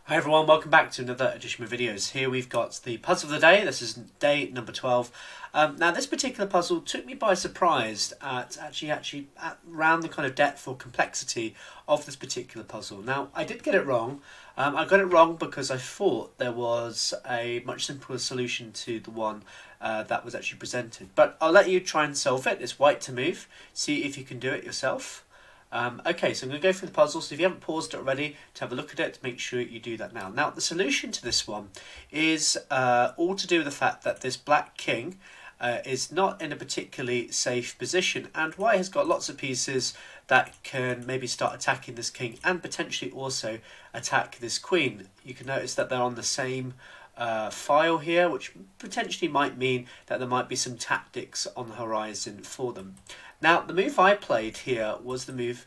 Hi everyone, welcome back to another edition of videos. Here we've got the puzzle of the day. This is day number 12. Now this particular puzzle took me by surprise at around the kind of depth or complexity of this particular puzzle. Now I did get it wrong. I got it wrong because I thought there was a much simpler solution to the one that was actually presented. But I'll let you try and solve it. It's white to move. See if you can do it yourself. Okay, so I'm going to go through the puzzle, so if you haven't paused it already to have a look at it, make sure you do that now. Now, the solution to this one is all to do with the fact that this black king is not in a particularly safe position, and white has got lots of pieces that can maybe start attacking this king and potentially also attack this queen. You can notice that they're on the same file here, which potentially might mean that there might be some tactics on the horizon for them. Now, the move I played here was the move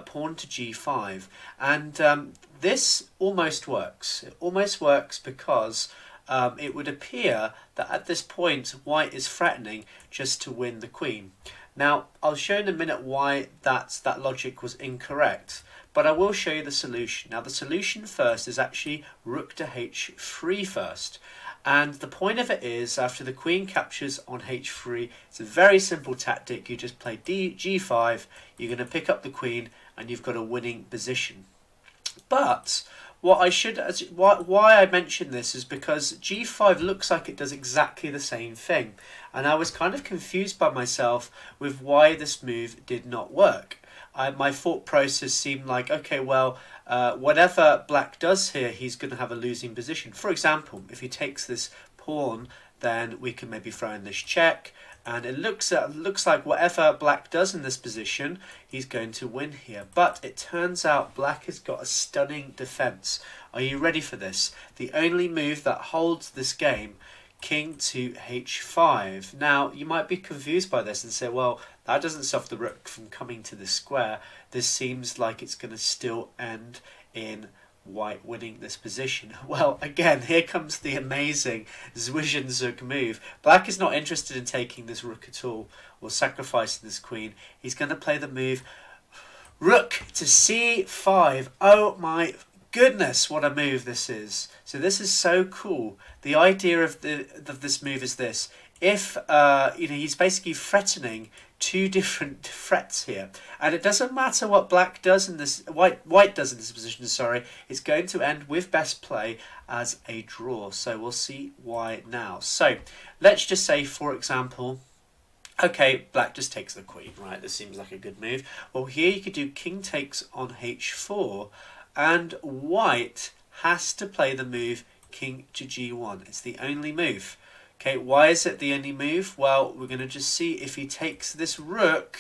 pawn to g5, and this almost works. It almost works because it would appear that at this point white is threatening just to win the queen. Now, I'll show in a minute why that logic was incorrect, but I will show you the solution. Now, the solution first is actually rook to h3 first. And the point of it is, after the queen captures on h3, it's a very simple tactic. You just play g5, you're going to pick up the queen, and you've got a winning position. But why I mention this is because g5 looks like it does exactly the same thing. And I was kind of confused by myself with why this move did not work. My thought process seemed like, okay, well, whatever black does here, he's going to have a losing position. For example, if he takes this pawn, then we can maybe throw in this check, and it looks like whatever black does in this position, he's going to win here. But it turns out black has got a stunning defense. Are you ready for this? The only move that holds this game, king to h5. Now, you might be confused by this and say, well, that doesn't stop the rook from coming to the square. This seems like it's going to still end in white winning this position. Well, again, here comes the amazing Zwischenzug move. Black is not interested in taking this rook at all or sacrificing this queen. He's going to play the move rook to c5. Oh my goodness, what a move this is. So this is so cool. The idea of this move is this. If he's basically threatening two different threats here, and it doesn't matter what black does in this, white does in this position, sorry, it's going to end with best play as a draw. So we'll see why now. So let's just say, for example, okay, black just takes the queen, right? This seems like a good move. Well, here you could do king takes on h4, and white has to play the move king to g1. It's the only move. Okay, why is it the only move? Well, we're going to just see if he takes this rook,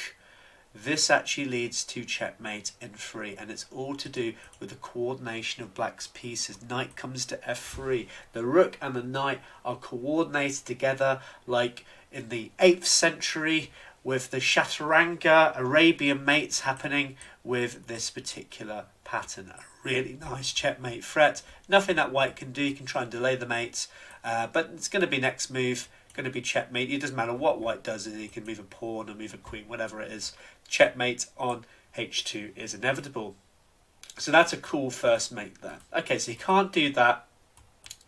this actually leads to checkmate in 3, and it's all to do with the coordination of black's pieces. Knight comes to f3. The rook and the knight are coordinated together like in the 8th century with the Chaturanga Arabian mates happening with this particular pattern. A really nice checkmate threat. Nothing that white can do. You can try and delay the mates, but it's going to be next move, going to be checkmate. It doesn't matter what white does. He can move a pawn or move a queen, whatever it is. Checkmate on h2 is inevitable. So that's a cool first mate there. Okay, so he can't do that.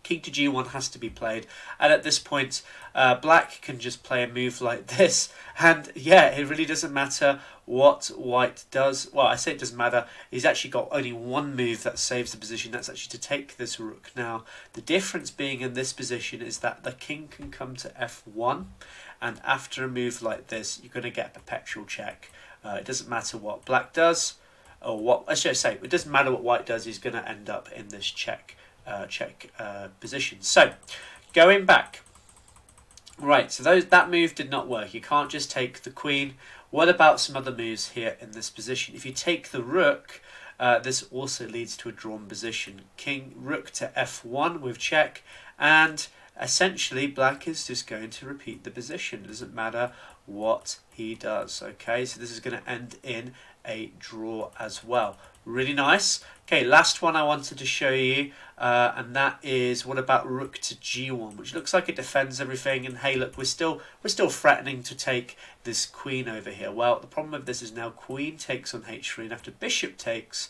King to g1 has to be played, and at this point black can just play a move like this, and yeah, it really doesn't matter what white does. Well, I say it doesn't matter. He's actually got only one move that saves the position. That's actually to take this rook. Now, the difference being in this position is that the king can come to f1, and after a move like this, you're going to get a perpetual check. It doesn't matter what black does, or what I should say. It doesn't matter what white does. He's going to end up in this check position. So going back, right, so that move did not work. You can't just take the queen. What about some other moves here in this position? If you take the rook, this also leads to a drawn position. King rook to f1 with check, and essentially black is just going to repeat the position. It doesn't matter what he does. Okay, so this is going to end in a draw as well. Really nice. Okay, last one I wanted to show you, and that is what about rook to g1, which looks like it defends everything. And hey, look, we're still threatening to take this queen over here. Well, the problem with this is now queen takes on h3, and after bishop takes,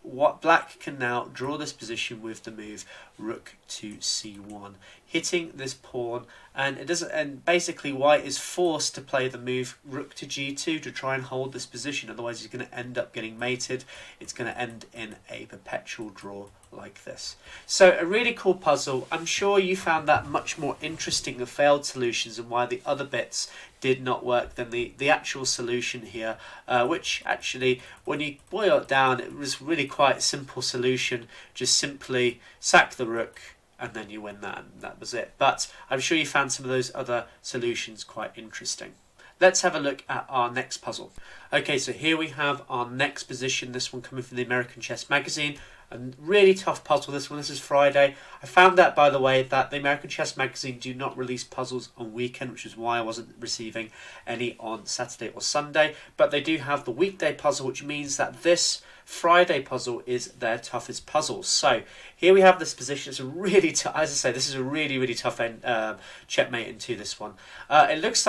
what black can now draw this position with the move rook to c1, hitting this pawn, and it doesn't. And basically, white is forced to play the move rook to g2 to try and hold this position. Otherwise, he's going to end up getting mated. It's going to end in a perpetual draw like this. So a really cool puzzle. I'm sure you found that much more interesting, the failed solutions and why the other bits did not work, than the actual solution here, which actually, when you boil it down, it was really quite a simple solution. Just simply sack the rook and then you win that, and that was it. But I'm sure you found some of those other solutions quite interesting. Let's have a look at our next puzzle. Okay, so here we have our next position, this one coming from the American Chess Magazine. A really tough puzzle, this one. This is Friday. I found out, by the way, that the American Chess Magazine do not release puzzles on weekend, which is why I wasn't receiving any on Saturday or Sunday. But they do have the weekday puzzle, which means that this Friday puzzle is their toughest puzzle. So here we have this position. It's a really tough, as I say, this is a really tough checkmate into this one. It looks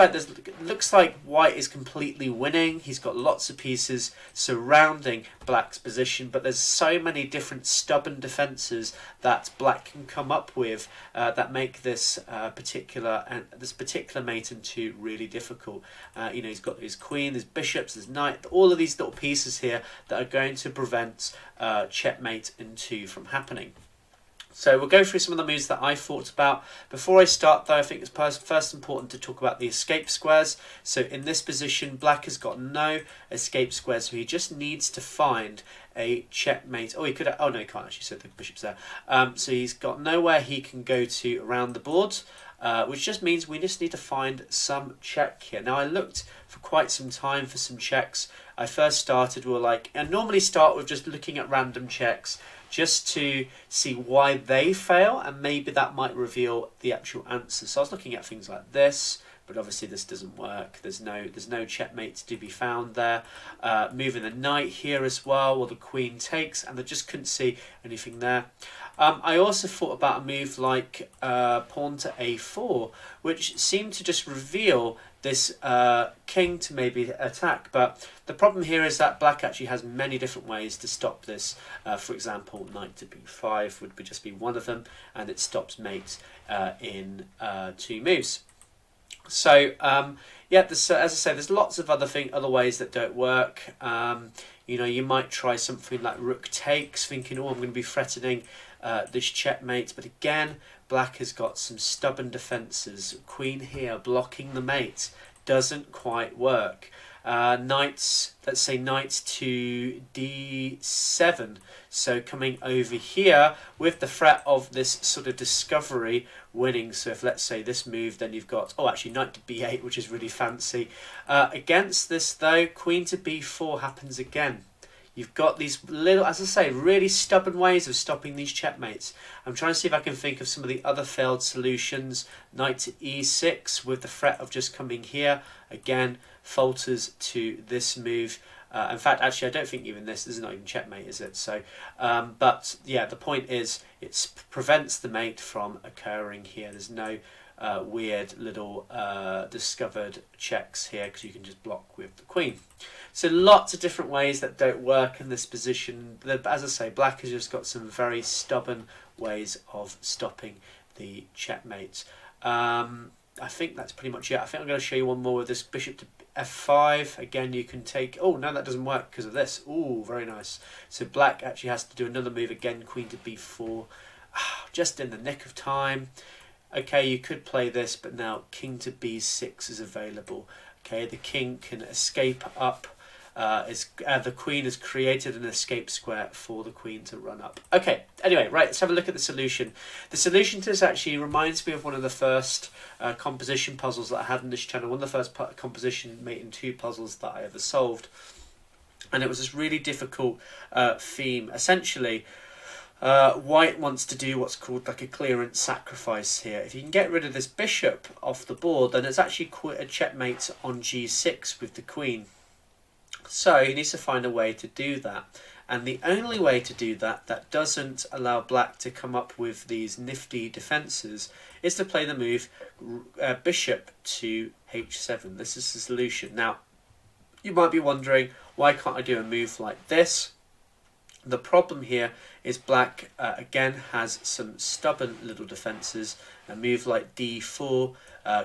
like white is completely winning. He's got lots of pieces surrounding black's position, but there's so many different stubborn defenses that black can come up with that make this particular mate into really difficult. You know, he's got his queen, his bishops, his knight, all of these little pieces here that are going to prevent checkmate into from happening. So we'll go through some of the moves that I thought about. Before I start though, I think it's first important to talk about the escape squares. So in this position, black has got no escape squares, so he just needs to find a checkmate. Oh, he could. Oh no, he can't actually. So the bishop's there. So he's got nowhere he can go to around the board, which just means we just need to find some check here. Now I looked for quite some time for some checks. I first started I normally start with just looking at random checks, just to see why they fail, and maybe that might reveal the actual answer. So I was looking at things like this, but obviously this doesn't work. There's no checkmate to be found there. Moving the knight here as well, the queen takes, and I just couldn't see anything there. I also thought about a move like pawn to a4, which seemed to just reveal this king to maybe attack. But the problem here is that black actually has many different ways to stop this. For example, knight to b5 would just be one of them, and it stops mate in 2 moves. So yeah, as I say, there's lots of other ways that don't work. You know, you might try something like rook takes, thinking, oh, I'm going to be threatening this checkmate. But again, black has got some stubborn defences. Queen here blocking the mate doesn't quite work. Knights, let's say knight to d7. So coming over here with the threat of this sort of discovery winning. So if let's say this move, then you've got, oh, actually knight to b8, which is really fancy. Against this though, queen to b4 happens again. You've got these little, as I say, really stubborn ways of stopping these checkmates. I'm trying to see if I can think of some of the other failed solutions. Knight to e6 with the threat of just coming here. Again, falters to this move. In fact, actually, I don't think even this is not even checkmate, is it? So, but yeah, the point is it prevents the mate from occurring here. There's no weird little discovered checks here because you can just block with the queen. So lots of different ways that don't work in this position. As I say, black has just got some very stubborn ways of stopping the checkmate. I think that's pretty much it. I think I'm going to show you one more with this bishop to f5. Again, you can take... Oh, no, that doesn't work because of this. Oh, very nice. So black actually has to do another move again, queen to b4. Just in the nick of time. Okay, you could play this, but now king to b6 is available. Okay, the king can escape up. The queen has created an escape square for the queen to run up. Okay, anyway, right, let's have a look at the solution. The solution to this actually reminds me of one of the first composition puzzles that I had on this channel, one of the first composition mate in 2 puzzles that I ever solved. And it was this really difficult theme. Essentially, White wants to do what's called like a clearance sacrifice here. If you can get rid of this bishop off the board, then it's actually quite a checkmate on g6 with the queen. So he needs to find a way to do that. And the only way to do that, that doesn't allow black to come up with these nifty defences, is to play the move bishop to h7. This is the solution. Now, you might be wondering, why can't I do a move like this? The problem here is black, again, has some stubborn little defences. A move like d4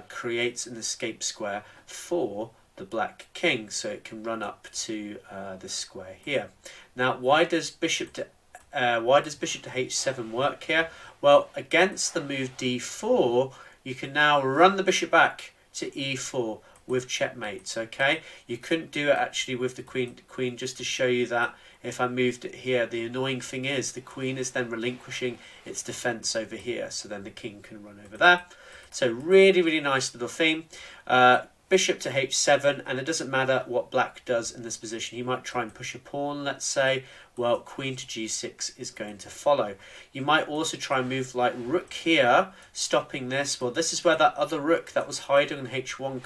creates an escape square for the black king, so it can run up to this square here. Now, why does bishop to h7 work here? Well, against the move d4, you can now run the bishop back to e4 with checkmate. Okay, you couldn't do it actually with the queen. Just to show you that if I moved it here, the annoying thing is the queen is then relinquishing its defense over here, so then the king can run over there. So really nice little theme. Bishop to h7, and it doesn't matter what black does in this position. He might try and push a pawn, let's say. Well, queen to g6 is going to follow. You might also try and move like rook here, stopping this. Well, this is where that other rook that was hiding on h1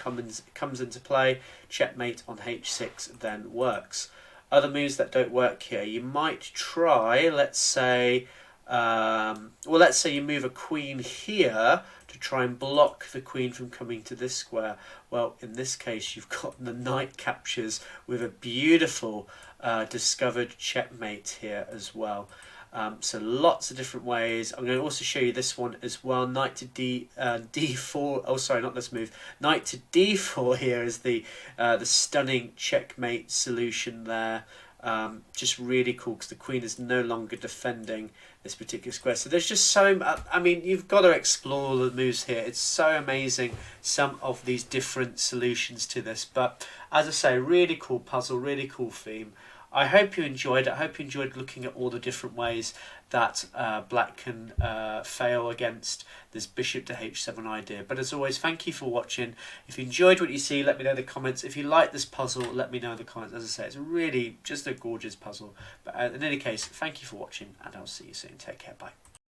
comes into play. Checkmate on h6 then works. Other moves that don't work here, you might try, let's say, let's say you move a queen here to try and block the queen from coming to this square. Well, in this case, you've got the knight captures with a beautiful discovered checkmate here as well. So lots of different ways. I'm going to also show you this one as well. Knight to d4. Oh, sorry, not this move. Knight to d4 here is the stunning checkmate solution there. Just really cool because the queen is no longer defending this particular square. So there's just so, I mean, you've got to explore the moves here. It's so amazing, some of these different solutions to this. But as I say, really cool puzzle, really cool theme. I hope you enjoyed it. I hope you enjoyed looking at all the different ways that black can fail against this bishop to h7 idea. But as always, thank you for watching. If you enjoyed what you see, let me know in the comments. If you like this puzzle, let me know in the comments. As I say, it's really just a gorgeous puzzle. But in any case, thank you for watching, and I'll see you soon. Take care. Bye.